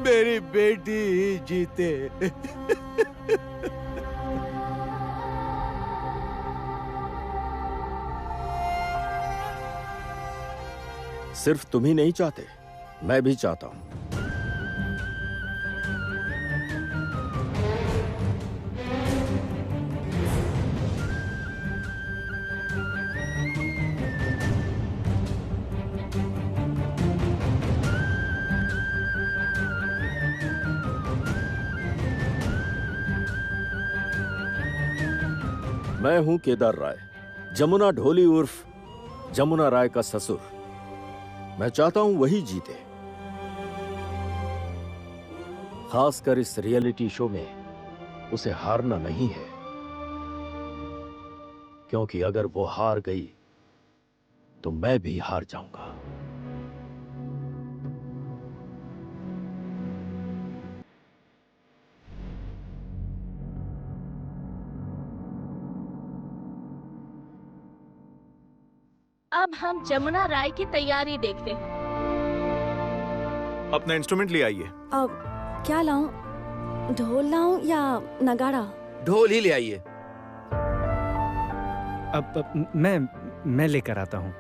मेरी बेटी ही जीते। सिर्फ तुम ही नहीं चाहते, मैं भी चाहता हूं। मैं हूं केदार राय, जमुना ढोली उर्फ जमुना राय का ससुर। मैं चाहता हूं वही जीते। खासकर इस रियलिटी शो में उसे हारना नहीं है, क्योंकि अगर वो हार गई तो मैं भी हार जाऊंगा। अब हम जमुना राय की तैयारी देखते हैं। अपना इंस्ट्रूमेंट ले आइए। अब क्या लाऊं? ढोल लाऊं या नगाड़ा? ढोल ही ले आइए। अब मैं लेकर आता हूँ।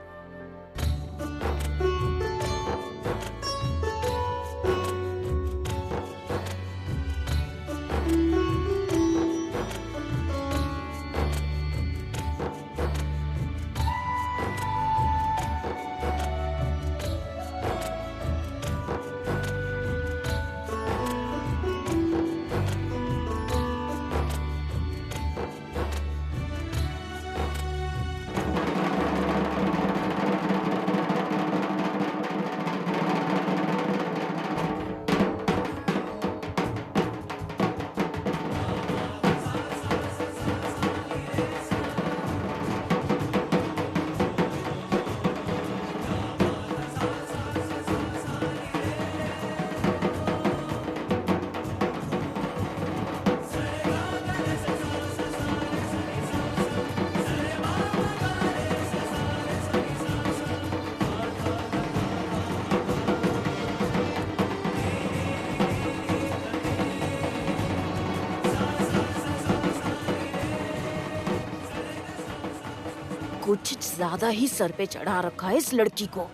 कुछ ज्यादा ही सर पे चढ़ा रखा है इस लड़की को।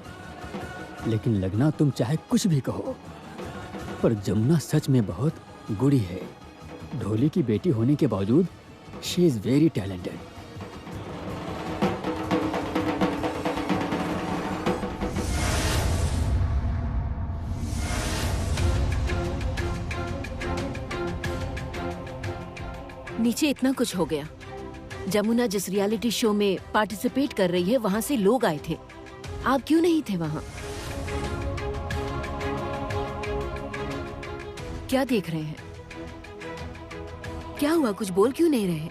लेकिन लगना तुम चाहे कुछ भी कहो, पर जमुना सच में बहुत गुड़ी है। ढोली की बेटी होने के बावजूद शी इज वेरी टैलेंटेड। नीचे इतना कुछ हो गया। जमुना जिस रियलिटी शो में पार्टिसिपेट कर रही है वहां से लोग आए थे, आप क्यों नहीं थे वहां? क्या देख रहे हैं? क्या हुआ, कुछ बोल क्यों नहीं रहे?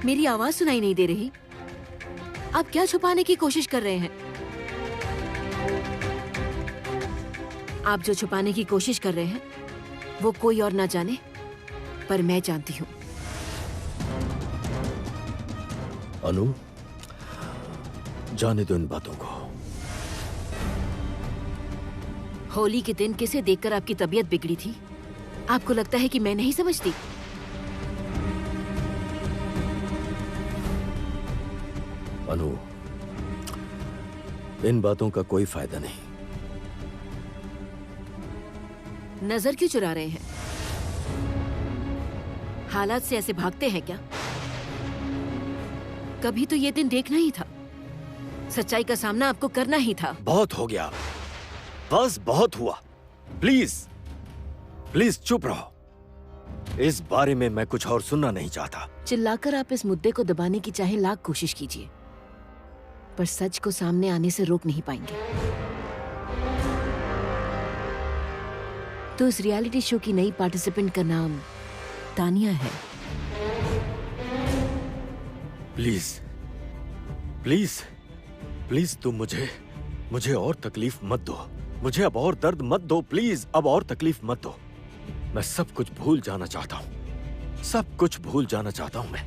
मेरी आवाज सुनाई नहीं दे रही? आप क्या छुपाने की कोशिश कर रहे हैं? आप जो छुपाने की कोशिश कर रहे हैं वो कोई और ना जाने, पर मैं जानती हूं। अनु, जाने दो इन बातों को। होली के दिन किसे देखकर आपकी तबीयत बिगड़ी थी? आपको लगता है कि मैं नहीं समझती? अनु, इन बातों का कोई फायदा नहीं। नजर क्यों चुरा रहे हैं? हालात से ऐसे भागते हैं क्या? कभी तो ये दिन देखना ही था, सच्चाई का सामना आपको करना ही था। बहुत हो गया, बस बहुत हुआ। प्लीज प्लीज चुप रहो। इस बारे में मैं कुछ और सुनना नहीं चाहता। चिल्लाकर आप इस मुद्दे को दबाने की चाहे लाख कोशिश कीजिए, पर सच को सामने आने से रोक नहीं पाएंगे। तो इस रियलिटी शो की नई पार्टिसिपेंट का नाम तानिया है। प्लीज प्लीज प्लीज तुम मुझे और तकलीफ मत दो। मुझे अब और दर्द मत दो। प्लीज अब और तकलीफ मत दो। मैं सब कुछ भूल जाना चाहता हूँ। सब कुछ भूल जाना चाहता हूँ मैं।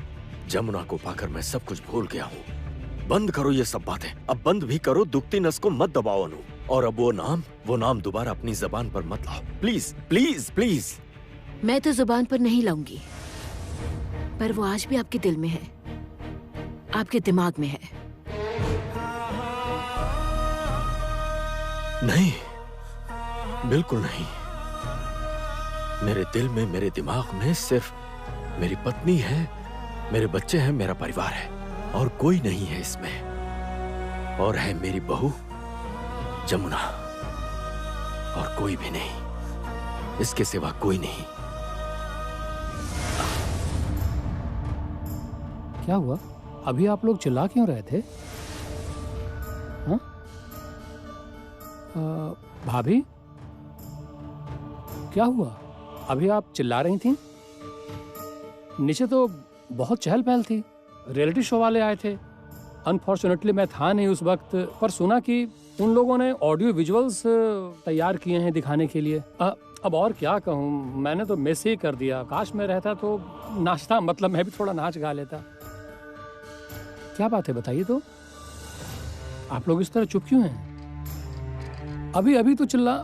जमुना को पाकर मैं सब कुछ भूल गया हूँ। बंद करो ये सब बातें। अब बंद भी करो। दुखती नस को मत दबाओ अनु। और अब वो नाम दोबारा अपनी जबान पर मत लाओ, प्लीज प्लीज प्लीज। मैं तो जुबान पर नहीं लाऊंगी, पर वो आज भी आपके दिल में है, आपके दिमाग में है। नहीं, बिल्कुल नहीं। मेरे दिल में, मेरे दिमाग में सिर्फ मेरी पत्नी है, मेरे बच्चे हैं, मेरा परिवार है, और कोई नहीं है इसमें। और है मेरी बहू जमुना, और कोई भी नहीं, इसके सिवा कोई नहीं। क्या हुआ? अभी आप लोग चिल्ला क्यों रहे थे? हाँ? भाभी, क्या हुआ? अभी आप चिल्ला रही थीं? नीचे तो बहुत चहल पहल थी, रियलिटी शो वाले आए थे। अनफॉर्चुनेटली मैं था नहीं उस वक्त, पर सुना कि उन लोगों ने ऑडियो विजुअल्स तैयार किए हैं दिखाने के लिए। अब और क्या कहूँ, मैंने तो मिस ही कर दिया। काश मैं रहता तो नाचता, मतलब मैं भी थोड़ा नाच गा लेता। क्या बात है बताइए तो, आप लोग इस तरह चुप क्यों हैं? अभी अभी तो चिल्ला।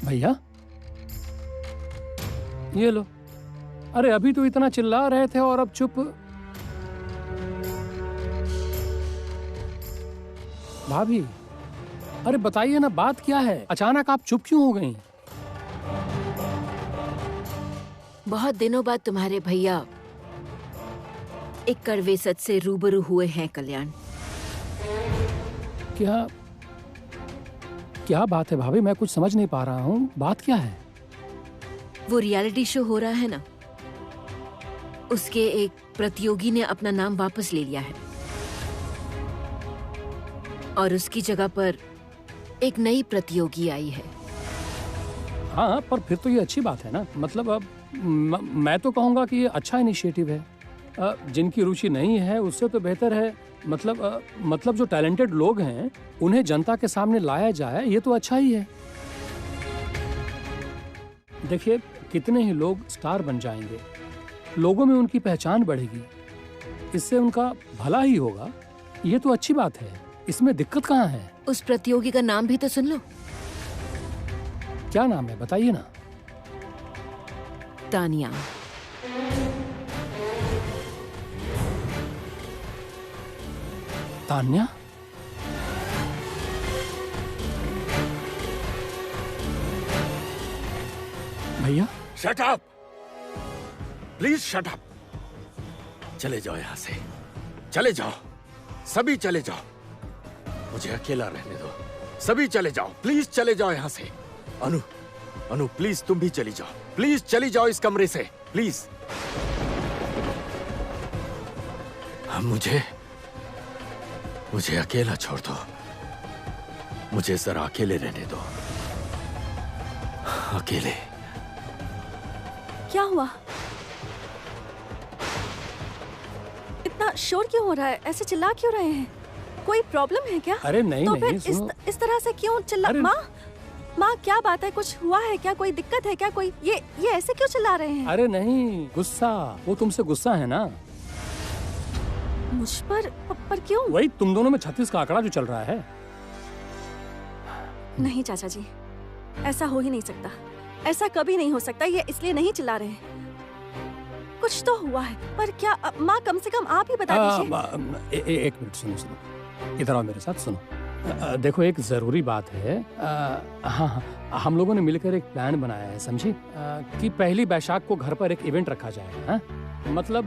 भैया ये लो, अरे अभी तो इतना चिल्ला रहे थे और अब चुप। भाभी, अरे बताइए ना, बात क्या है? अचानक आप चुप क्यों हो गई? बहुत दिनों बाद तुम्हारे भैया एक कड़वे सच से रूबरू हुए हैं कल्याण। क्या बात है भाभी? मैं कुछ समझ नहीं पा रहा हूँ, बात क्या है? वो रियलिटी शो हो रहा है ना, उसके एक प्रतियोगी ने अपना नाम वापस ले लिया है, और उसकी जगह पर एक नई प्रतियोगी आई है। हाँ, पर फिर तो ये अच्छी बात है ना। मतलब अब मैं तो कहूँगा कि ये अच्छा इनिशिएटिव है। जिनकी रुचि नहीं है उससे तो बेहतर है, मतलब जो टैलेंटेड लोग हैं उन्हें जनता के सामने लाया जाए, ये तो अच्छा ही है। देखिए, कितने ही लोग स्टार बन जाएंगे, लोगों में उनकी पहचान बढ़ेगी, इससे उनका भला ही होगा। ये तो अच्छी बात है, इसमें दिक्कत कहाँ है? उस प्रतियोगी का नाम भी तो सुन लो। क्या नाम है बताइए ना। तानिया। तान्या? भैया, shut up, please shut up. चले जाओ यहां से, चले जाओ, सभी चले जाओ, मुझे अकेला रहने दो। सभी चले जाओ, प्लीज चले जाओ यहां से। अनु प्लीज तुम भी चली जाओ, प्लीज चली जाओ इस कमरे से, प्लीज। मुझे अकेला छोड़ दो, मुझे जरा अकेले रहने दो, अकेले। क्या हुआ? इतना शोर क्यों हो रहा है? ऐसे चिल्ला क्यों रहे हैं? कोई प्रॉब्लम है क्या? अरे नहीं तो नहीं, फिर इस तरह से क्यों चिल्ला? माँ क्या बात है? कुछ हुआ है क्या? कोई दिक्कत है क्या? कोई ये ऐसे क्यों चिल्ला रहे हैं? अरे नहीं, गुस्सा, वो तुमसे गुस्सा है ना। मुझ पर क्यों? वही तुम दोनों में 36 का आंकड़ा जो चल रहा है। नहीं चाचा जी, ऐसा हो ही नहीं सकता, ऐसा कभी नहीं हो सकता। ये इसलिए नहीं चिल्ला रहे, कुछ तो हुआ है। पर क्या? माँ कम से कम आप ही बता दीजिए। एक मिनट, सुनो, इधर आओ मेरे साथ, सुनो। देखो, एक जरूरी बात है। हाँ, हम लोगों ने मिलकर एक प्लान बनाया है, समझी, कि पहली बैशाख को घर पर एक इवेंट रखा जाए। हाँ? मतलब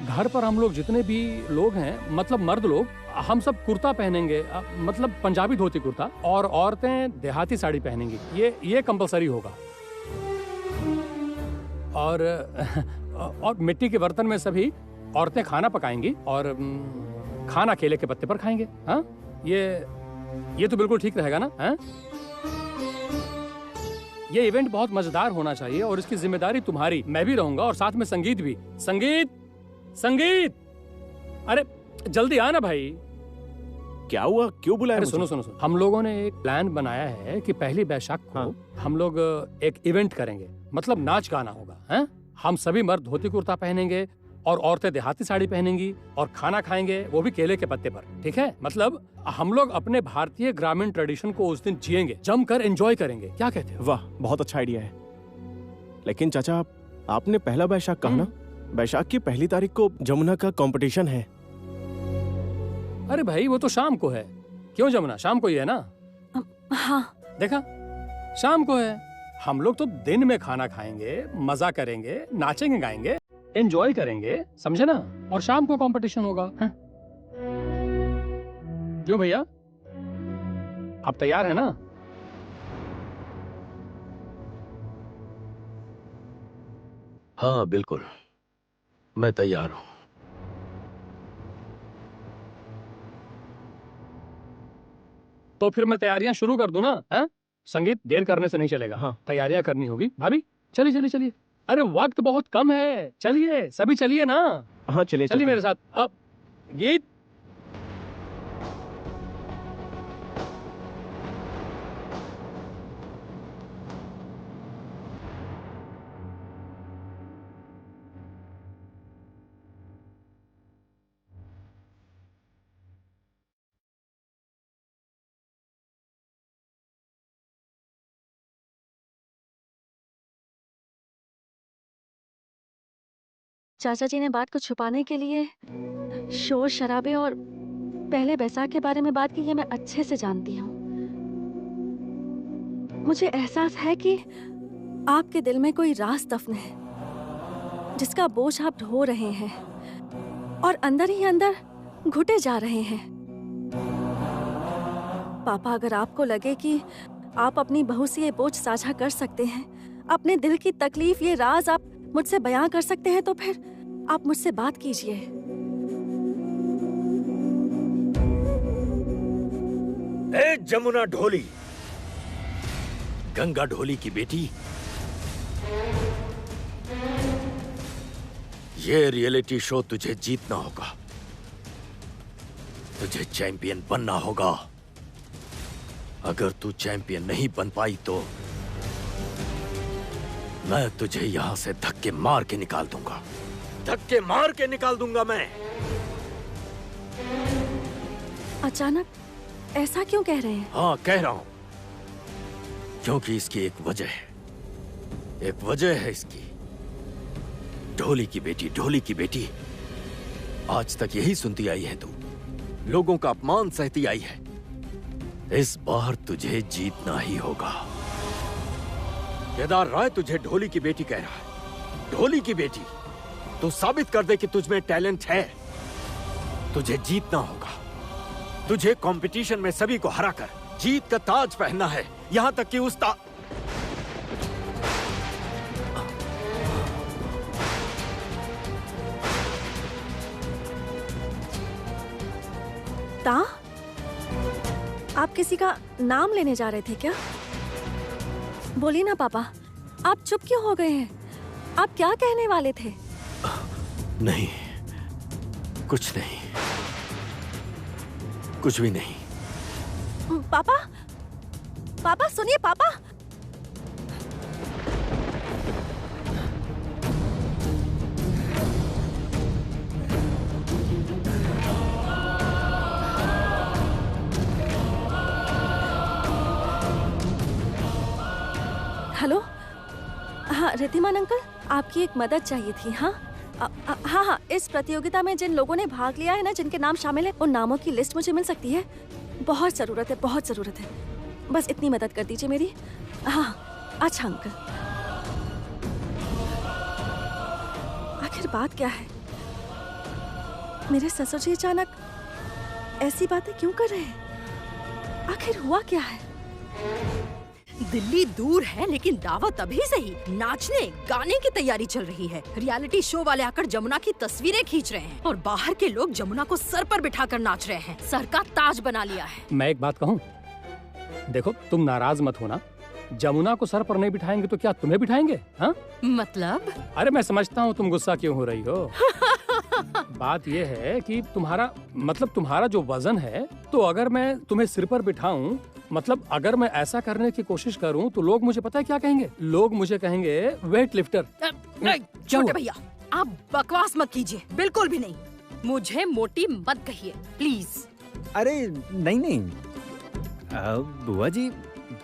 घर पर हम लोग जितने भी लोग हैं, मतलब मर्द लोग, हम सब कुर्ता पहनेंगे, मतलब पंजाबी धोती कुर्ता, और औरतें देहाती साड़ी पहनेंगी। ये कंपलसरी होगा। और मिट्टी के बर्तन में सभी औरतें खाना पकाएंगी और खाना केले के पत्ते पर खाएंगे। हाँ, ये तो बिल्कुल ठीक रहेगा ना? हाँ? ये इवेंट बहुत मजेदार होना चाहिए और इसकी जिम्मेदारी तुम्हारी। मैं भी रहूंगा और साथ में संगीत भी। संगीत, अरे जल्दी आना भाई। क्या हुआ? क्यों बुलाया? अरे सुनो, हम लोगों ने एक प्लान बनाया है कि पहली बैशाख को हम लोग एक इवेंट करेंगे, मतलब नाच गाना होगा। हैं? हम सभी मर्द धोती कुर्ता पहनेंगे, और औरतें देहाती साड़ी पहनेंगी और खाना खाएंगे, वो भी केले के पत्ते पर। ठीक है, मतलब हम लोग अपने भारतीय ग्रामीण ट्रेडिशन को उस दिन जिएंगे, जमकर एंजॉय करेंगे। क्या कहते हो? वाह, बहुत अच्छा आइडिया है। लेकिन चाचा, आपने पहला बैशाख कहा ना? बैशाख की पहली तारीख को जमुना का कंपटीशन है। अरे भाई, वो तो शाम को है। क्यों जमुना, शाम को ही है ना? हाँ। देखा, शाम को है। हम लोग तो दिन में खाना खाएंगे, मजा करेंगे, नाचेंगे, गाएंगे, एंजॉय करेंगे, समझे ना? और शाम को कंपटीशन होगा। क्यों भैया, आप तैयार है ना? हाँ बिल्कुल, मैं तैयार हूँ। तो फिर मैं तैयारियां शुरू कर दूं ना? है संगीत, देर करने से नहीं चलेगा। हाँ। तैयारियां करनी होगी। भाभी चलिए चलिए चलिए। अरे वक्त बहुत कम है, चलिए सभी चलिए ना। हाँ चलिए चलिए मेरे साथ। अब गीत। चाचा जी ने बात को छुपाने के लिए शोर शराबे और पहले बैसाख के बारे में बात की, ये मैं अच्छे से जानती हूँ। मुझे एहसास है कि आपके दिल में कोई राज दफन है, जिसका बोझ आप ढो रहे हैं और अंदर ही अंदर घुटे जा रहे हैं। पापा, अगर आपको लगे कि आप अपनी बहू से ये बोझ साझा कर सकते हैं, अपने दिल की तकलीफ, ये राज आप मुझसे बयां कर सकते हैं, तो फिर आप मुझसे बात कीजिए। ए जमुना ढोली, गंगा ढोली की बेटी, ये रियलिटी शो तुझे जीतना होगा, तुझे चैंपियन बनना होगा। अगर तू चैंपियन नहीं बन पाई तो मैं तुझे यहां से धक्के मार के निकाल दूंगा, धक्के मार के निकाल दूंगा मैं। अचानक ऐसा क्यों कह रहे हैं? हाँ कह रहा हूं, क्योंकि इसकी एक वजह है, एक वजह है इसकी। ढोली की बेटी, ढोली की बेटी, आज तक यही सुनती आई है तू, लोगों का अपमान सहती आई है। इस बार तुझे जीतना ही होगा। केदार राय तुझे ढोली की बेटी कह रहा है, ढोली की बेटी। तू साबित कर दे कि तुझ में टैलेंट है। तुझे जीतना होगा, तुझे कंपटीशन में सभी को हराकर जीत का ताज पहनना है, यहां तक कि उस आप किसी का नाम लेने जा रहे थे क्या? बोलिए ना पापा, आप चुप क्यों हो गए हैं? आप क्या कहने वाले थे? नहीं, कुछ नहीं, कुछ भी नहीं। पापा, पापा सुनिए पापा। हेलो, हाँ रिद्धिमान अंकल, आपकी एक मदद चाहिए थी। हाँ हाँ, इस प्रतियोगिता में जिन लोगों ने भाग लिया है ना, जिनके नाम शामिल है, उन नामों की लिस्ट मुझे मिल सकती है? बहुत ज़रूरत है, बहुत ज़रूरत है। बस इतनी मदद कर दीजिए मेरी। हाँ अच्छा अंकल। आखिर बात क्या है? मेरे ससुर जी अचानक ऐसी बातें क्यों कर रहे हैं? आखिर हुआ क्या है? दिल्ली दूर है, लेकिन दावत अभी से ही नाचने गाने की तैयारी चल रही है। रियलिटी शो वाले आकर जमुना की तस्वीरें खींच रहे हैं और बाहर के लोग जमुना को सर पर बिठाकर नाच रहे हैं। सर का ताज बना लिया है। मैं एक बात कहूँ, देखो तुम नाराज मत होना, जमुना को सर पर नहीं बिठाएंगे तो क्या तुम्हें बिठाएंगे? हाँ मतलब? अरे मैं समझता हूँ तुम गुस्सा क्यों हो रही हो। बात यह है कि तुम्हारा जो वजन है, तो अगर मैं तुम्हें सिर पर बिठाऊं, मतलब अगर मैं ऐसा करने की कोशिश करूं, तो लोग मुझे पता है क्या कहेंगे? लोग मुझे कहेंगे वेट लिफ्टर। छोटे भैया, आप बकवास मत कीजिए, बिल्कुल भी नहीं। मुझे मोटी मत कहिए प्लीज। अरे नहीं नहीं,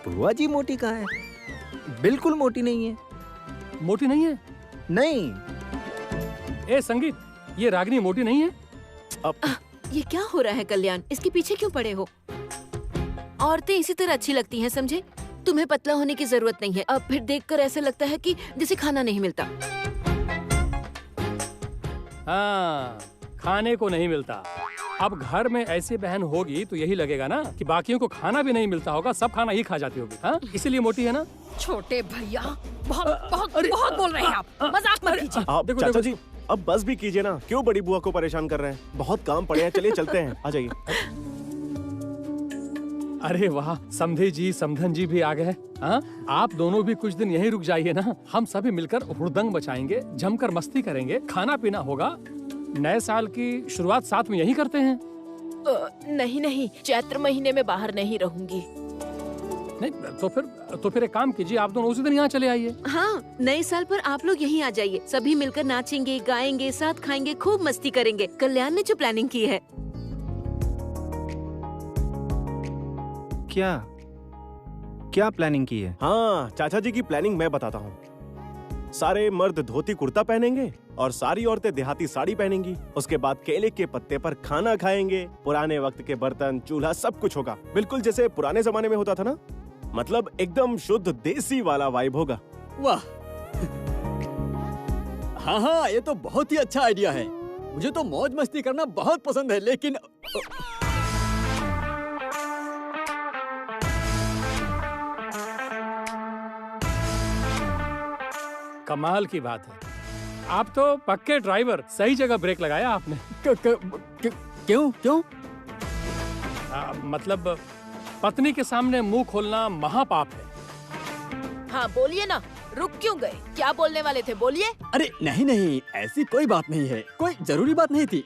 बुआ जी मोटी कहाँ है? बिल्कुल मोटी नहीं है। मोटी नहीं है? नहीं। ए संगीत, ये रागिनी मोटी नहीं है? ये क्या हो रहा है कल्याण? इसके पीछे क्यों पड़े हो? औरतें इसी तरह अच्छी लगती हैं, समझे? तुम्हें पतला होने की जरूरत नहीं है। अब फिर देखकर ऐसा लगता है कि जैसे खाना नहीं मिलता। हाँ, खाने को नहीं मिलता। अब घर में ऐसी बहन होगी तो यही लगेगा ना कि बाकियों को खाना भी नहीं मिलता होगा, सब खाना ही खा जाती होगी। हाँ, इसीलिए मोटी है ना? छोटे भैया बहुत बोल रहे हैं आप, मजाक मत कीजिए। आप चाचा जी अब बस भी कीजिए ना, क्यों बड़ी बुआ को परेशान कर रहे हैं? बहुत काम पड़े हैं, चलिए चलते हैं, आ जाइए। अरे वाह, समधे जी समधन जी भी आ गए। हाँ, आप दोनों भी कुछ दिन यहीं रुक जाइए ना, हम सभी मिलकर हुड़दंग बचाएंगे, जमकर मस्ती करेंगे, खाना पीना होगा। नए साल की शुरुआत साथ में यही करते हैं। नहीं, चैत्र महीने में बाहर नहीं रहूंगी। नहीं तो फिर एक काम कीजिए, आप दोनों उसी दिन यहाँ चले आइए। हाँ, नए साल पर आप लोग यहीं आ जाइए, सभी मिलकर नाचेंगे, गाएंगे, साथ खाएंगे, खूब मस्ती करेंगे। कल्याण ने जो प्लानिंग की है। क्या प्लानिंग की है? हाँ, चाचा जी की प्लानिंग मैं बताता हूँ। सारे मर्द धोती कुर्ता पहनेंगे और सारी औरतें देहाती साड़ी पहनेंगी। उसके बाद केले के पत्ते पर खाना खाएंगे। पुराने वक्त के बर्तन, चूल्हा, सब कुछ होगा, बिल्कुल जैसे पुराने जमाने में होता था ना। मतलब एकदम शुद्ध देसी वाला वाइब होगा। वाह, हाँ, ये तो बहुत ही अच्छा आइडिया है। मुझे तो मौज मस्ती करना बहुत पसंद है, लेकिन कमाल की बात है, आप तो पक्के ड्राइवर, सही जगह ब्रेक लगाया आपने। क्यों? मतलब पत्नी के सामने मुंह खोलना महापाप है। हाँ बोलिए ना, रुक क्यों गए? क्या बोलने वाले थे, बोलिए। अरे नहीं, ऐसी कोई बात नहीं है, कोई जरूरी बात नहीं थी,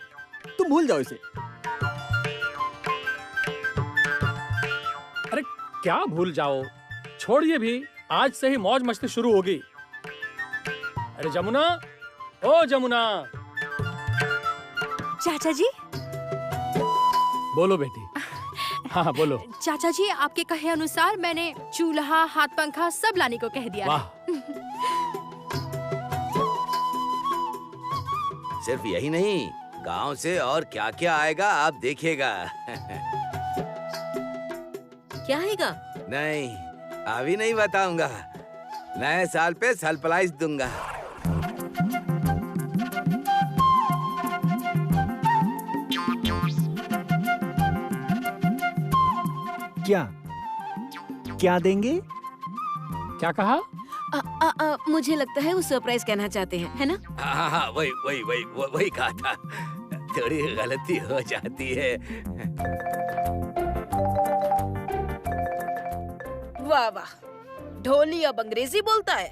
तुम भूल जाओ इसे। अरे क्या भूल जाओ, छोड़िए भी, आज से ही मौज मस्ती शुरू होगी। अरे जमुना, ओ जमुना। चाचा जी। बोलो बेटी। हाँ बोलो। चाचा जी, आपके कहे अनुसार मैंने चूल्हा, हाथ पंखा सब लाने को कह दिया वाह। सिर्फ यही नहीं, गांव से और क्या क्या आएगा आप देखिएगा। क्या आएगा? नहीं, अभी नहीं बताऊंगा। नए साल पे सरप्राइज दूंगा। क्या देंगे? क्या कहा? मुझे लगता है वो सरप्राइज कहना चाहते हैं, है ना? हाँ, वही कहा था। थोड़ी गलती हो जाती है। वाह, ढोली अब अंग्रेजी बोलता है।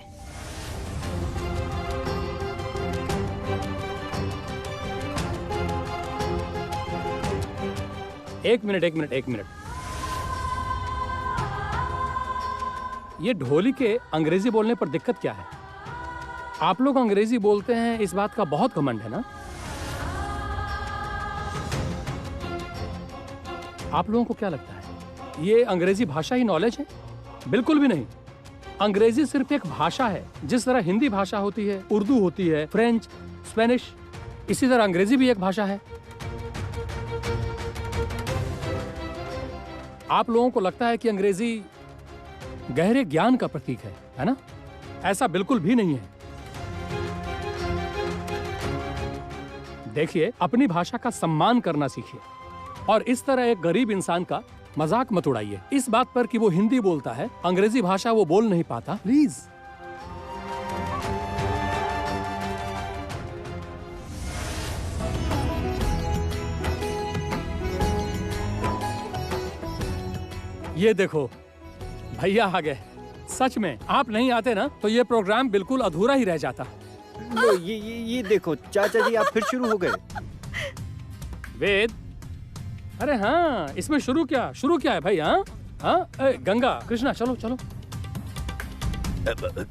एक मिनट। ये ढोली के अंग्रेजी बोलने पर दिक्कत क्या है? आप लोग अंग्रेजी बोलते हैं, इस बात का बहुत घमंड है ना? आप लोगों को क्या लगता है ये अंग्रेजी भाषा ही नॉलेज है? बिल्कुल भी नहीं। अंग्रेजी सिर्फ एक भाषा है, जिस तरह हिंदी भाषा होती है, उर्दू होती है, फ्रेंच, स्पेनिश, इसी तरह अंग्रेजी भी एक भाषा है। आप लोगों को लगता है कि अंग्रेजी गहरे ज्ञान का प्रतीक है ना? ऐसा बिल्कुल भी नहीं है। देखिए, अपनी भाषा का सम्मान करना सीखिए और इस तरह एक गरीब इंसान का मजाक मत उड़ाइए इस बात पर कि वो हिंदी बोलता है, अंग्रेजी भाषा वो बोल नहीं पाता। प्लीज। ये देखो, भैया आ गए। सच में आप नहीं आते ना तो ये प्रोग्राम बिल्कुल अधूरा ही रह जाता। ये देखो चाचा जी, आप फिर शुरू हो गए। वेद, अरे हाँ, इसमें शुरू क्या है भाई? हाँ, गंगा, कृष्णा, चलो।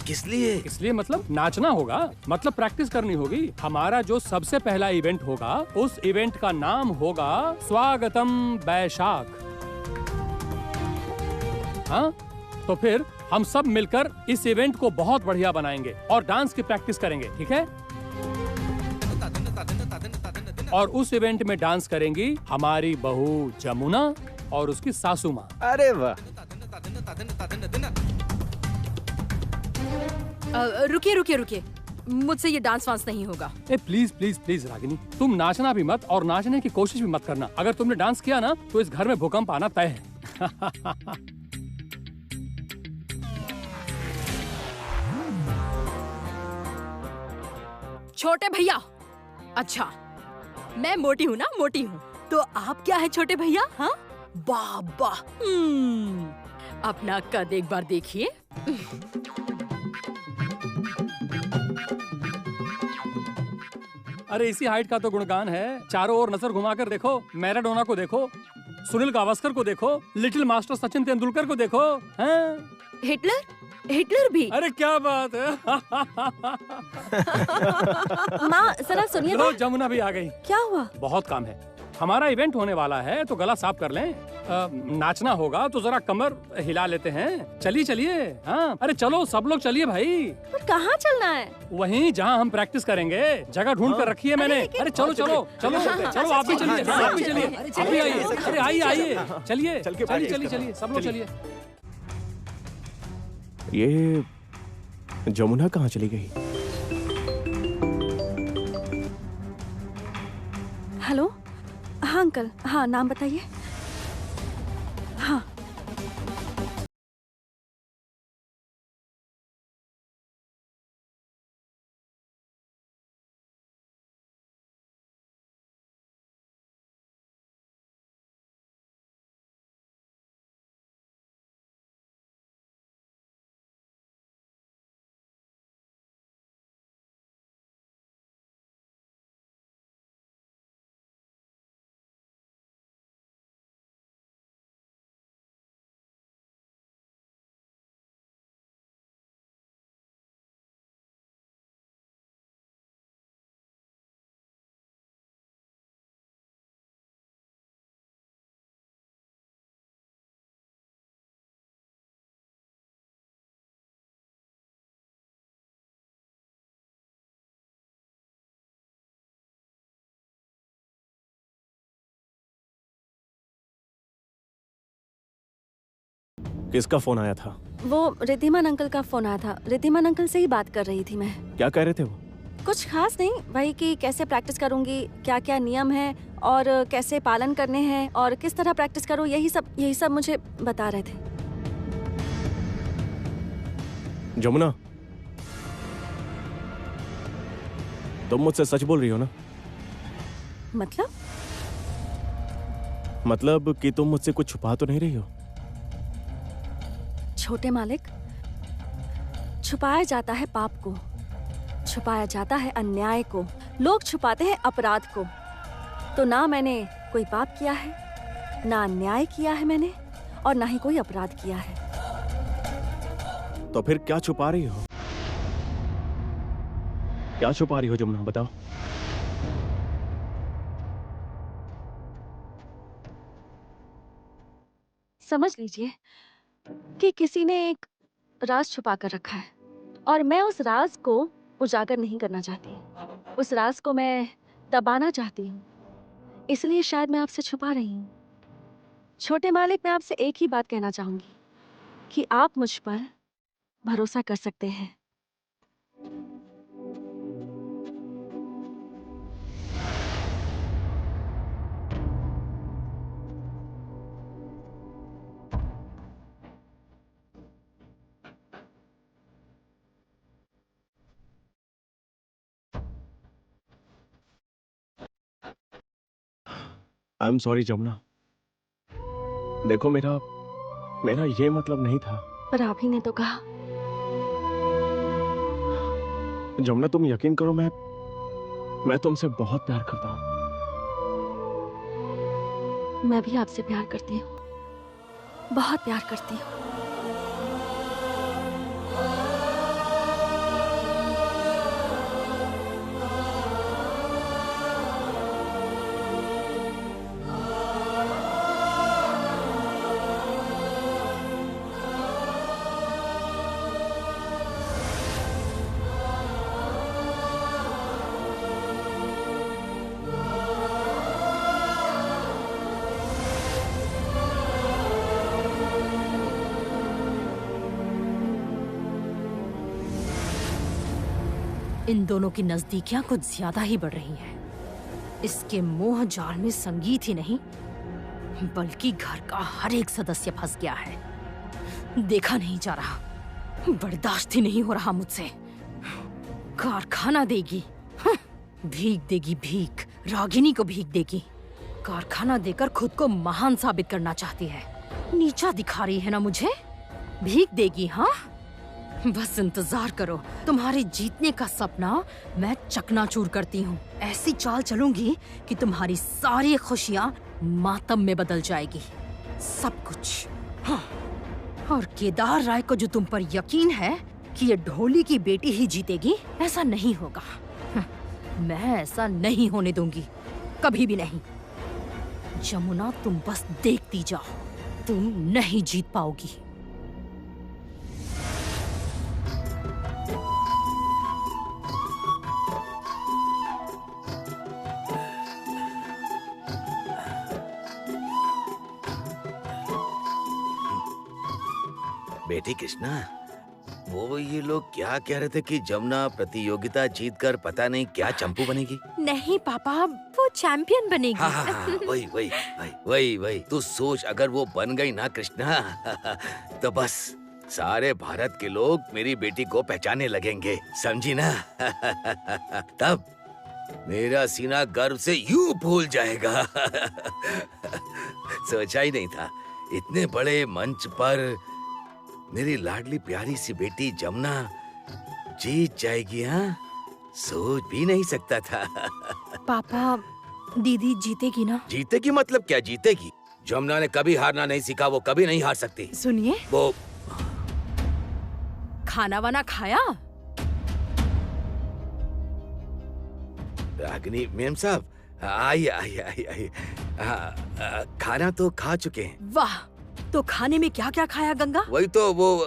किस लिए? इसलिए मतलब नाचना होगा, मतलब प्रैक्टिस करनी होगी। हमारा जो सबसे पहला इवेंट होगा, उस इवेंट का नाम होगा स्वागतम बैशाख। हाँ, तो फिर हम सब मिलकर इस इवेंट को बहुत बढ़िया बनाएंगे और डांस की प्रैक्टिस करेंगे, ठीक है? और उस इवेंट में डांस करेंगी हमारी बहू जमुना और उसकी सासू माँ। अरे वाह। रुकिए रुकिए रुकिए, मुझसे ये डांस वांस नहीं होगा। ए प्लीज प्लीज प्लीज रागिनी, तुम नाचना भी मत और नाचने की कोशिश भी मत करना। अगर तुमने डांस किया ना तो इस घर में भूकंप आना तय है। छोटे भैया, अच्छा मैं मोटी हूँ ना, मोटी हूँ, तो आप क्या है छोटे भैया? हाँ, बाबा। अपना कद एक बार देखिए। अरे इसी हाइट का तो गुणगान है। चारों ओर नजर घुमाकर देखो, मैराडोना को देखो, सुनील गावस्कर को देखो, लिटिल मास्टर सचिन तेंदुलकर को देखो। हैं? हिटलर भी। अरे क्या बात है। माँ जरा सुनिए लो, तो। जमुना भी आ गई। क्या हुआ? बहुत काम है, हमारा इवेंट होने वाला है तो गला साफ कर लें। नाचना होगा तो जरा कमर हिला लेते हैं। चलिए चलिए। हाँ, अरे चलो सब लोग चलिए भाई। पर कहाँ चलना है? वहीं जहाँ हम प्रैक्टिस करेंगे, जगह ढूंढ कर रखी है मैंने। अरे चलो चलो चलो चलो, आप भी चलिए, आप भी चलिए, आप भी आइए। अरे आइए आइए, चलिए चलिए चलिए चलिए, सब लोग चलिए। ये जमुना कहाँ चली गई? हेलो, हाँ अंकल, हाँ नाम बताइए। हाँ किसका फोन आया था? वो रिद्धिमान अंकल का फोन आया था। रिद्धिमान अंकल से ही बात कर रही थी मैं। क्या कह रहे थे वो? कुछ खास नहीं, वही कि कैसे प्रैक्टिस करूंगी, क्या क्या नियम है और कैसे पालन करने हैं और किस तरह प्रैक्टिस करूं, यही सब मुझे बता रहे थे। जमुना, तुम मुझसे सच बोल रही हो ना? मतलब कि तुम मुझसे कुछ छुपा तो नहीं रही हो? छोटे मालिक, छुपाया जाता है पाप को, छुपाया जाता है अन्याय को, लोग छुपाते हैं अपराध को। तो ना मैंने कोई पाप किया है, ना अन्याय किया है मैंने, और ना ही कोई अपराध किया है। तो फिर क्या छुपा रही हो? क्या छुपा रही हो जमुना, बताओ। समझ लीजिए कि किसी ने एक राज छुपा कर रखा है और मैं उस राज को उजागर नहीं करना चाहती। उस राज को मैं दबाना चाहती हूँ, इसलिए शायद मैं आपसे छुपा रही हूँ। छोटे मालिक, मैं आपसे एक ही बात कहना चाहूंगी कि आप मुझ पर भरोसा कर सकते हैं। I am sorry Jamuna. देखो मेरा ये मतलब नहीं था। पर आप ही ने तो कहा। जमुना तुम यकीन करो, मैं तुमसे बहुत प्यार करता हूँ। मैं भी आपसे प्यार करती हूँ, बहुत प्यार करती हूँ। इन दोनों की नजदीकियां कुछ ज्यादा ही बढ़ रही हैं। इसके मोह जाल में संगीत ही नहीं बल्कि घर का हर एक सदस्य फंस गया है। देखा नहीं जा रहा, बर्दाश्त ही नहीं हो रहा मुझसे। कारखाना देगी, भीख देगी, भीख रागिनी को भीख देगी। कारखाना देकर खुद को महान साबित करना चाहती है, नीचा दिखा रही है ना मुझे। भीख देगी, हाँ? बस इंतजार करो, तुम्हारे जीतने का सपना मैं चकनाचूर करती हूँ। ऐसी चाल चलूंगी कि तुम्हारी सारी खुशियाँ मातम में बदल जाएगी, सब कुछ। हाँ। और केदार राय को जो तुम पर यकीन है कि ये ढोली की बेटी ही जीतेगी, ऐसा नहीं होगा। मैं ऐसा नहीं होने दूंगी, कभी भी नहीं। जमुना, तुम बस देखती जाओ, तुम नहीं जीत पाओगी। बेटी कृष्णा, वो ये लोग क्या कह रहे थे कि जमुना प्रतियोगिता जीतकर पता नहीं क्या चंपू बनेगी? नहीं पापा, वो चैंपियन बनेगी। हाँ, हाँ, हाँ, वही। तू सोच, अगर वो बन गई ना कृष्णा, तो बस सारे भारत के लोग मेरी बेटी को पहचानने लगेंगे, समझी ना? तब मेरा सीना गर्व से यूं फूल जाएगा। सोचा ही नहीं था इतने बड़े मंच पर मेरी लाडली प्यारी सी बेटी जमुना जीत जाएगी। हाँ, सोच भी नहीं सकता था। पापा, दीदी जीतेगी ना? जीतेगी मतलब क्या जीतेगी? जमुना ने कभी हारना नहीं सीखा, वो कभी नहीं हार सकती। सुनिए, वो खाना वाना खाया? रागिनी मेम साहब, आइए। खाना तो खा चुके हैं। वाह, तो खाने में क्या क्या खाया गंगा? वही तो, वो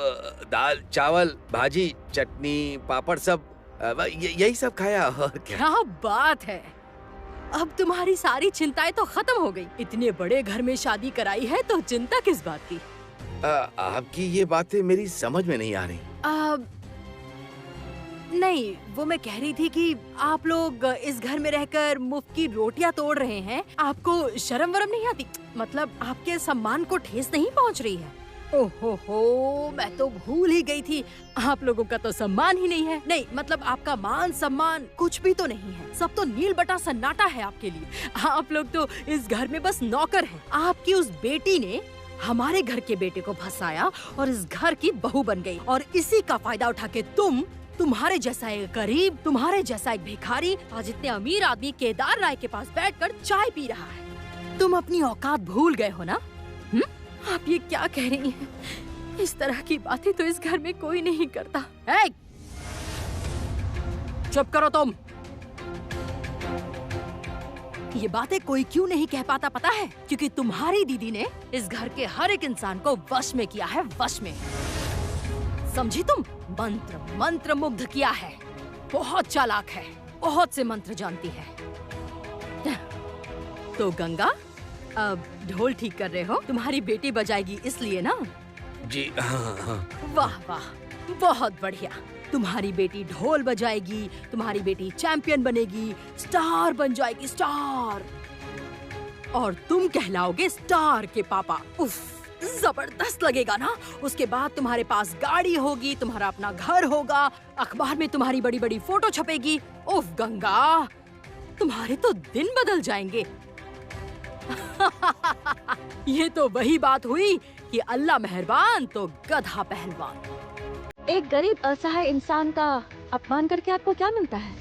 दाल चावल भाजी चटनी पापड़ सब, यही सब खाया। और क्या बात है, अब तुम्हारी सारी चिंताएं तो खत्म हो गई। इतने बड़े घर में शादी कराई है तो चिंता किस बात की? आपकी ये बातें मेरी समझ में नहीं आ रही। नहीं, वो मैं कह रही थी कि आप लोग इस घर में रहकर मुफ्त की रोटियां तोड़ रहे हैं, आपको शर्म वरम नहीं आती? मतलब आपके सम्मान को ठेस नहीं पहुंच रही है? ओहो, मैं तो भूल ही गई थी, आप लोगों का तो सम्मान ही नहीं है। नहीं मतलब आपका मान सम्मान कुछ भी तो नहीं है, सब तो नील बटा सन्नाटा है आपके लिए। आप लोग तो इस घर में बस नौकर हैं। आपकी उस बेटी ने हमारे घर के बेटे को फंसाया और इस घर की बहू बन गई, और इसी का फायदा उठा के तुम्हारे जैसा एक गरीब, तुम्हारे जैसा एक भिखारी आज इतने अमीर आदमी केदार राय के पास बैठकर चाय पी रहा है। तुम अपनी औकात भूल गए हो ना? आप ये क्या कह रही हैं? इस तरह की बातें तो इस घर में कोई नहीं करता। चुप करो तुम। ये बातें कोई क्यों नहीं कह पाता पता है? क्योंकि तुम्हारी दीदी ने इस घर के हर एक इंसान को वश में किया है, वश में। समझी तुम? मंत्र मुग्ध किया है। बहुत चालाक है, बहुत से मंत्र जानती है। तो गंगा, अब ढोल ठीक कर रहे हो? तुम्हारी बेटी बजाएगी इसलिए ना? जी हाँ। वाह वाह, बहुत बढ़िया। तुम्हारी बेटी ढोल बजाएगी, तुम्हारी बेटी चैंपियन बनेगी, स्टार बन जाएगी, स्टार। और तुम कहलाओगे स्टार के पापा। उफ, जबरदस्त लगेगा ना? उसके बाद तुम्हारे पास गाड़ी होगी, तुम्हारा अपना घर होगा, अखबार में तुम्हारी बड़ी बड़ी फोटो छपेगी। उफ गंगा, तुम्हारे तो दिन बदल जाएंगे। ये तो वही बात हुई कि अल्लाह मेहरबान तो गधा पहलवान। एक गरीब असहाय इंसान का अपमान करके आपको क्या मिलता है?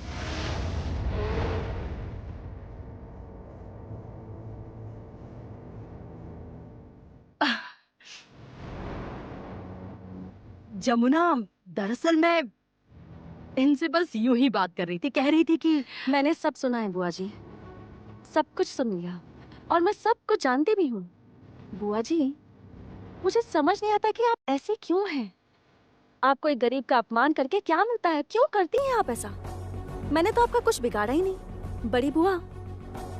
जमुना, दरअसल मैं इनसे बस यूं ही बात कर रही थी, कह रही थी कि मैंने सब सुना है बुआ जी, सब कुछ सुन लिया और मैं सब कुछ जानती भी हूँ। बुआ जी, मुझे समझ नहीं आता कि आप ऐसे क्यों हैं। आपको एक गरीब का अपमान करके क्या मिलता है? क्यों करती हैं आप ऐसा? मैंने तो आपका कुछ बिगाड़ा ही नहीं। बड़ी बुआ,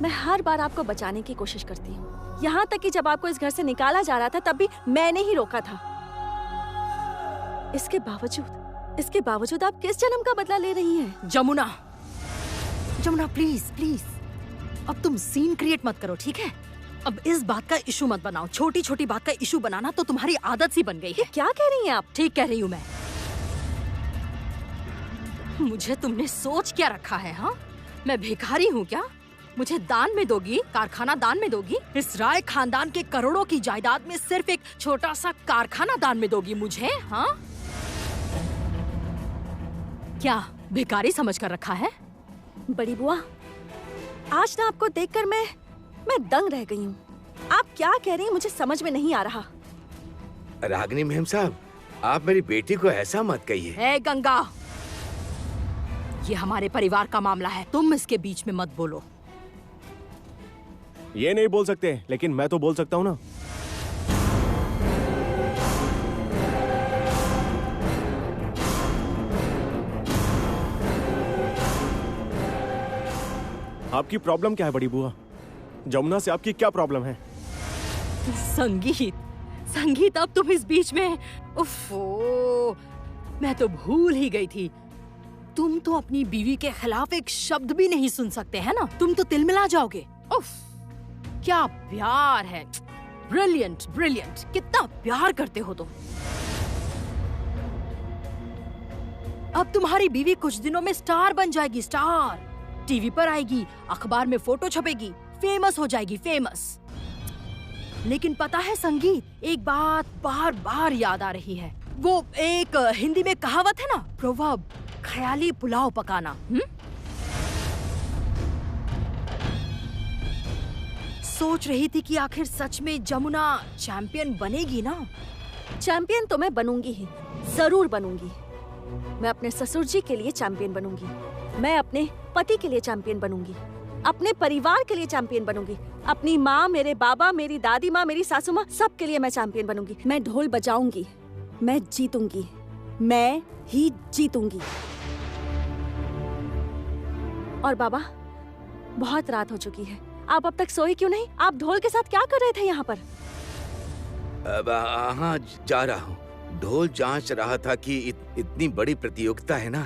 मैं हर बार आपको बचाने की कोशिश करती हूँ, यहाँ तक कि जब आपको इस घर से निकाला जा रहा था तब भी मैंने ही रोका था। इसके बावजूद इसके बावजूद आप किस जन्म का बदला ले रही हैं? जमुना, जमुना प्लीज प्लीज, अब तुम सीन क्रिएट मत करो, ठीक है? अब इस बात का इशू मत बनाओ। छोटी छोटी बात का इशू बनाना तो तुम्हारी आदत सी बन गई है। क्या कह रही हैं आप? ठीक कह रही हूँ मैं। मुझे तुमने सोच क्या रखा है? हाँ, मैं भिखारी हूँ क्या? मुझे दान में दोगी? कारखाना दान में दोगी? इस राय खानदान के करोड़ों की जायदाद में सिर्फ एक छोटा सा कारखाना दान में दोगी मुझे? हाँ, क्या भिखारी समझ कर रखा है? बड़ी बुआ, आज ना आपको देखकर मैं दंग रह गई हूँ। आप क्या कह रही हैं मुझे समझ में नहीं आ रहा। रागिनी मेम साहब, आप मेरी बेटी को ऐसा मत कहिए। हे गंगा, ये हमारे परिवार का मामला है, तुम इसके बीच में मत बोलो। ये नहीं बोल सकते, लेकिन मैं तो बोल सकता हूँ ना। आपकी प्रॉब्लम क्या है बड़ी बुआ? जमुना से आपकी क्या प्रॉब्लम है? संगीत, संगीत, अब तुम इस बीच में। उफ़ो, मैं तो भूल ही गई थी। तुम तो अपनी बीवी के खिलाफ एक शब्द भी नहीं सुन सकते हैं ना? तुम तो तिलमिला जाओगे। उफ, क्या प्यार है। ब्रिलियंट ब्रिलियंट, कितना प्यार करते हो तुम। अब तुम्हारी बीवी कुछ दिनों में स्टार बन जाएगी, स्टार। टीवी पर आएगी, अखबार में फोटो छपेगी, फेमस हो जाएगी, फेमस। लेकिन पता है संगीत, एक बात बार बार याद आ रही है। वो एक हिंदी में कहावत है ना, प्रोवर्ब, ख्याली पुलाव पकाना। सोच रही थी कि आखिर सच में जमुना चैंपियन बनेगी ना? चैंपियन तो मैं बनूंगी ही, जरूर बनूंगी। मैं अपने ससुर जी के लिए चैंपियन बनूंगी, मैं अपने पति के लिए चैंपियन बनूंगी, अपने परिवार के लिए चैंपियन बनूंगी, अपनी माँ, मेरे बाबा, मेरी दादी माँ, मेरी सासू माँ, सब के लिए मैं चैंपियन बनूंगी। मैं ढोल बजाऊंगी, मैं जीतूंगी, मैं ही जीतूंगी। और बाबा, बहुत रात हो चुकी है, आप अब तक सोए क्यों नहीं? आप ढोल के साथ क्या कर रहे थे यहाँ पर? हाँ, जा रहा हूँ। ढोल जांच रहा था कि इतनी बड़ी प्रतियोगिता है ना।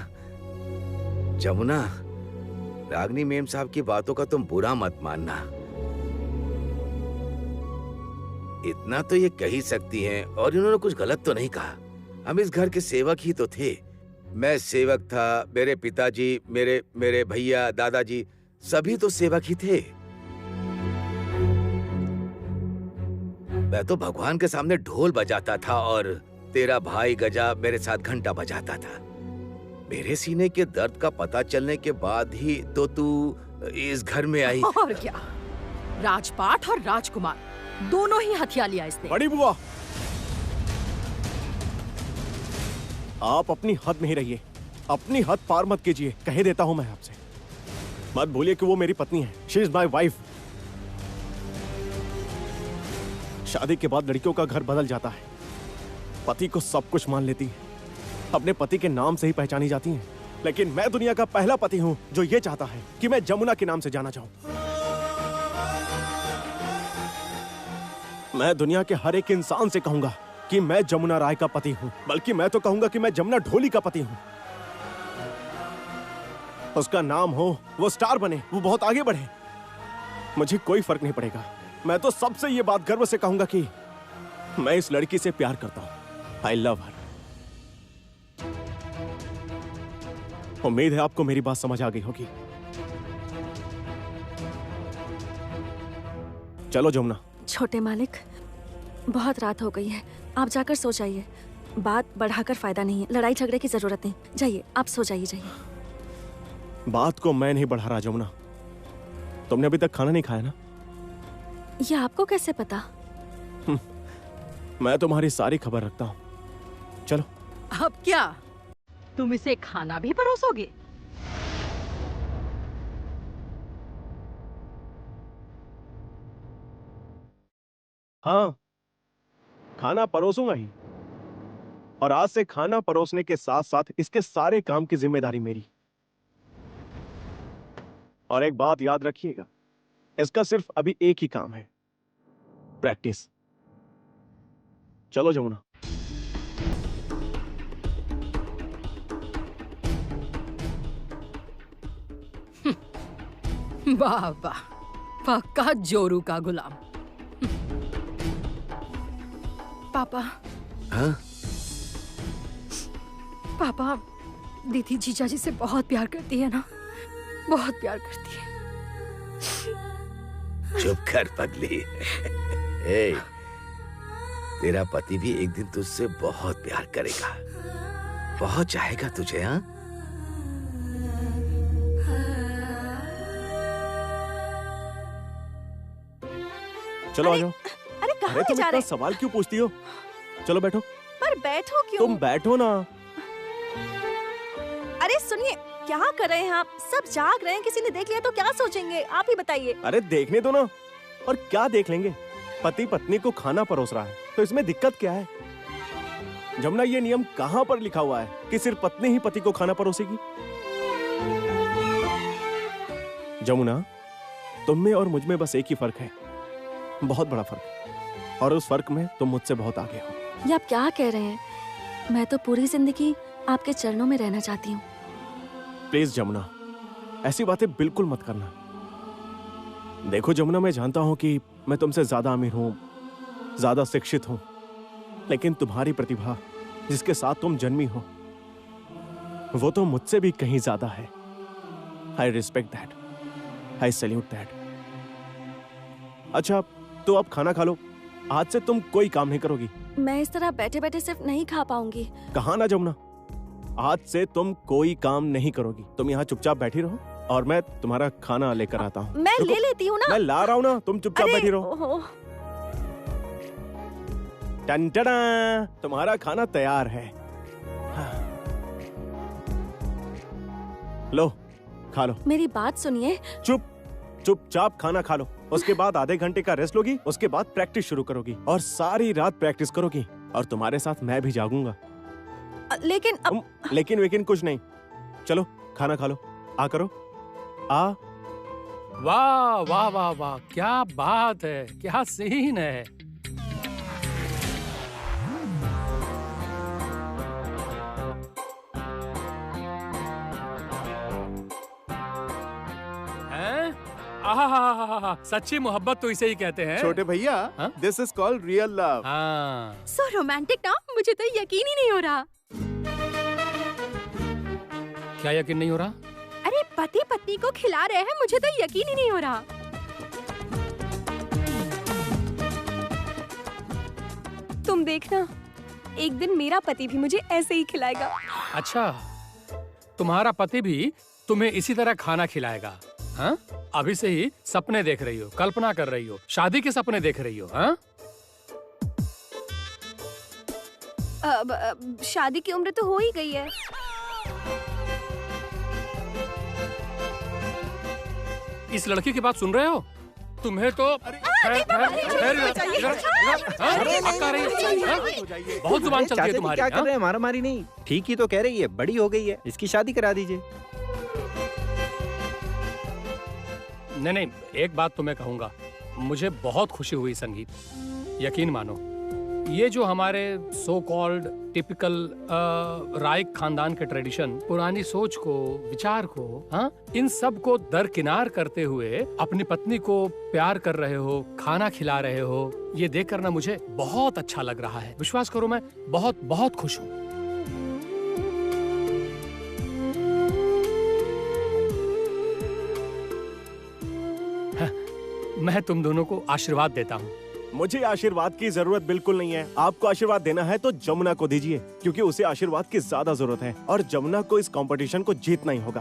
जमुना, रागिनी मेम साहब की बातों का तुम बुरा मत मानना। इतना तो ये कह ही सकती हैं, और इन्होंने कुछ गलत तो नहीं कहा। हम इस घर के सेवक ही तो थे। मैं सेवक था, मेरे पिताजी, मेरे भैया, दादाजी, सभी तो सेवक ही थे। मैं तो भगवान के सामने ढोल बजाता था और तेरा भाई गजा मेरे साथ घंटा बजाता था। मेरे सीने के दर्द का पता चलने के बाद ही तो तू इस घर में आई। और क्या, राजपाट और राजकुमार दोनों ही हथिया लिया इसने। बड़ी बुआ, आप अपनी हद में ही रहिए, अपनी हद पार मत कीजिए। कह देता हूं मैं आपसे, मत भूलिए कि वो मेरी पत्नी है। She is my wife. शादी के बाद लड़कियों का घर बदल जाता है, पति को सब कुछ मान लेती है, अपने पति के नाम से ही पहचानी जाती हैं। लेकिन मैं दुनिया का पहला पति हूं जो ये चाहता है कि मैं जमुना के नाम से जाना चाहूं। मैं दुनिया के हर एक इंसान से कहूंगा कि मैं जमुना राय का पति हूं, बल्कि मैं तो कहूंगा कि मैं जमुना ढोली का पति हूं। उसका नाम हो, वो स्टार बने, वो बहुत आगे बढ़े, मुझे कोई फर्क नहीं पड़ेगा। मैं तो सबसे ये बात गर्व से कहूंगा कि मैं इस लड़की से प्यार करता हूं। आई लव हर। उम्मीद है आपको मेरी बात समझ आ गई होगी। चलो जमुना। छोटे मालिक, बहुत रात हो गई है, आप जाकर सो जाइए। बात बढ़ाकर फायदा नहीं है, लड़ाई झगड़े की जरूरत नहीं। जाइए, आप सो जाइए, जाइए। बात को मैं नहीं बढ़ा रहा जमुना। तुमने अभी तक खाना नहीं खाया ना? ये आपको कैसे पता? मैं तुम्हारी सारी खबर रखता हूँ। चलो। अब क्या तुम इसे खाना भी परोसोगे? हाँ, खाना परोसूंगा ही। और आज से खाना परोसने के साथ साथ इसके सारे काम की जिम्मेदारी मेरी। और एक बात याद रखिएगा, इसका सिर्फ अभी एक ही काम है, प्रैक्टिस। चलो जमुना। वाह वाह, पक्का जोरू का गुलाम। पापा। हाँ? पापा, दीदी जीजा जी से बहुत प्यार करती है ना, बहुत प्यार करती है। चुप कर पगली। ए, तेरा पति भी एक दिन तुझसे बहुत प्यार करेगा, बहुत चाहेगा तुझे। हाँ? चलो आ जाओ। अरे कहाँ अरे ले तुम जा इतना रहे? सवाल क्यों पूछती हो? चलो बैठो। पर बैठो क्यों? तुम बैठो ना। अरे सुनिए, क्या कर रहे हैं आप? सब जाग रहे हैं, किसी ने देख लिया तो क्या सोचेंगे? आप ही बताइए। अरे देखने दो ना। और क्या देख लेंगे? पति पत्नी को खाना परोस रहा है, तो इसमें दिक्कत क्या है? जमुना, ये नियम कहाँ पर लिखा हुआ है कि सिर्फ पत्नी ही पति को खाना परोसेगी? जमुना, तुम में और मुझ में बस एक ही फर्क है, बहुत बड़ा फर्क, और उस फर्क में तुम मुझसे बहुत आगे हो। ये आप क्या कह रहे हैं? मैं तो पूरी जिंदगी आपके चरणों में रहना चाहती हूँ। प्लीज जमुना, ऐसी बातें बिल्कुल मत करना। देखो जमुना, मैं जानता हूं कि मैं तुमसे ज्यादा अमीर हूं, ज्यादा शिक्षित हूं, लेकिन तुम्हारी प्रतिभा, जिसके साथ तुम जन्मी हो, वो तो मुझसे भी कहीं ज्यादा है। I respect that, I salute that. अच्छा, तो अब खाना खा लो। आज से तुम कोई काम नहीं करोगी। मैं इस तरह बैठे बैठे सिर्फ नहीं खा पाऊंगी। कहा ना जमुना, आज से तुम कोई काम नहीं करोगी। तुम यहाँ चुपचाप बैठी रहो और मैं तुम्हारा खाना लेकर आता हूँ। मैं ले लेती हूँ ना। मैं ला रहा हूँ ना, तुम चुपचाप बैठी रहो। ओहो। टंटड़ा, तुम्हारा खाना तैयार है। लो, खा लो। मेरी बात सुनिए। चुपचाप खाना खा लो। उसके बाद आधे घंटे का रेस्ट लोगी, उसके बाद प्रैक्टिस शुरू करोगी और सारी रात प्रैक्टिस करोगी, और तुम्हारे साथ मैं भी जागूंगा। लेकिन अब... लेकिन कुछ नहीं। चलो खाना खा लो। आ करो, आ। वाह वाह वाह वाह, क्या बात है, क्या सीन है। आहा, सच्ची मोहब्बत तो इसे ही कहते हैं। छोटे भैया, this is called real love. So romantic ना, मुझे तो यकीन ही नहीं हो रहा। क्या यकीन नहीं हो रहा? अरे पति पत्नी को खिला रहे हैं, मुझे तो यकीन ही नहीं हो रहा। तुम देखना, एक दिन मेरा पति भी मुझे ऐसे ही खिलाएगा। अच्छा, तुम्हारा पति भी तुम्हें इसी तरह खाना खिलाएगा? हाँ? अभी से ही सपने देख रही हो, कल्पना कर रही हो, शादी के सपने देख रही हो। हाँ? शादी की उम्र तो हो ही गई है। इस लड़की की बात सुन रहे हो? तुम्हें तो बहुत जुबान चलती है तुम्हारी। क्या कर रहे हैं? मारामारी नहीं, ठीक ही तो कह रही है, बड़ी हो गई है, इसकी शादी करा दीजिए। नहीं, एक बात तो मैं कहूंगा, मुझे बहुत खुशी हुई संगीत, यकीन मानो। ये जो हमारे सो कॉल्ड टिपिकल राय खानदान के ट्रेडिशन, पुरानी सोच को, विचार को, हाँ, इन सब को दरकिनार करते हुए अपनी पत्नी को प्यार कर रहे हो, खाना खिला रहे हो, ये देखकर ना मुझे बहुत अच्छा लग रहा है। विश्वास करो, मैं बहुत बहुत खुश हूँ। मैं तुम दोनों को आशीर्वाद देता हूँ। मुझे आशीर्वाद की जरूरत बिल्कुल नहीं है। आपको आशीर्वाद देना है तो जमुना को दीजिए, क्योंकि उसे आशीर्वाद की ज्यादा जरूरत है और जमुना को इस कंपटीशन को जीतना ही होगा।